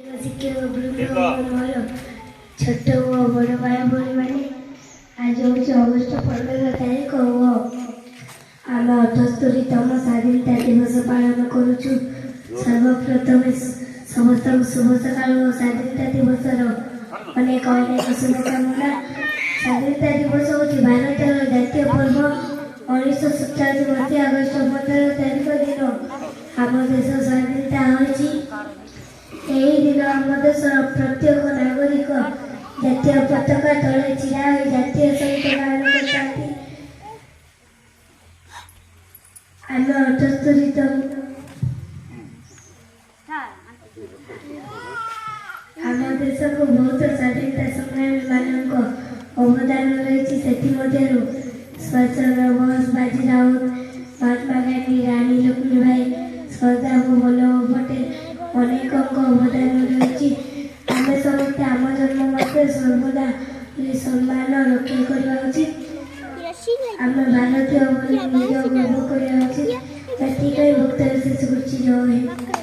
ଶିକ୍ଷକ ବୃନ୍ଦ ମୋର ଛୋଟ ଓ ବଡ଼ ଭାଇ ଭଉଣୀମାନେ ଆଜି ହେଉଛି ଅଗଷ୍ଟ 15 ତାରିଖ ଓ ଆମେ 78ତମ ସ୍ୱାଧୀନତା ଦିବସ ପାଳନ କରୁଛୁ। ସର୍ବପ୍ରଥମେ ସମସ୍ତଙ୍କୁ ଶୁଭ ସକାଳ ଓ ସ୍ୱାଧୀନତା ଦିବସର ଅନେକ ଅନେକ ଶୁଭକାମନା। ସ୍ୱାଧୀନତା ଦିବସ ହେଉଛି ଭାରତର ଜାତୀୟ ପର୍ବ। 1947 ମସିହା ଅଗଷ୍ଟ 15 ତାରିଖ ଦିନ ଆମ ଦେଶ ସ୍ୱାଧୀନତା ହୋଇଛି। ଏହି ଦିନ ଆମ ଦେଶର ପ୍ରତ୍ୟେକ ନାଗରିକ ଜାତୀୟ ପତାକା ତଳେ ଛିଡ଼ା ହୋଇ ଜାତୀୟ ସଙ୍ଗୀତ ଗାନ କରିଥାନ୍ତି। ଆମେ 78ତମ ଆମ ଦେଶକୁ ବହୁତ ସ୍ୱାଧୀନତା ସଂଗ୍ରାମୀ ମାନଙ୍କ ଅବଦାନ ରହିଛି। ସେଥିମଧ୍ୟରୁ ସୁଭାଷ ଚନ୍ଦ୍ର ବୋଷ, ବାଜି ରାଉତ, ମହାତ୍ମା ଗାନ୍ଧୀ, ରାଣୀ ଲକ୍ଷ୍ମୀବାଇ, ସର୍ଦ୍ଦାର ବଲ୍ଲଭ ପଟେଲ ଅନେକଙ୍କ ଅବଦାନ ରହିଛି। ଆମେ ସମସ୍ତେ ଆମ ଜନ୍ମ ମଧ୍ୟ ସର୍ବଦା ସମ୍ମାନ ରକ୍ଷା କରିବା ଉଚିତ। ଆମେ ଭାରତୀୟ ବୋଲି ନିଜ ଗର୍ବ କରିବା ଉଚିତ। ଏଥିପାଇଁ ବକ୍ତବ୍ୟ ଶେଷ କରୁଛି। ଜୟ ହିନ୍ଦ।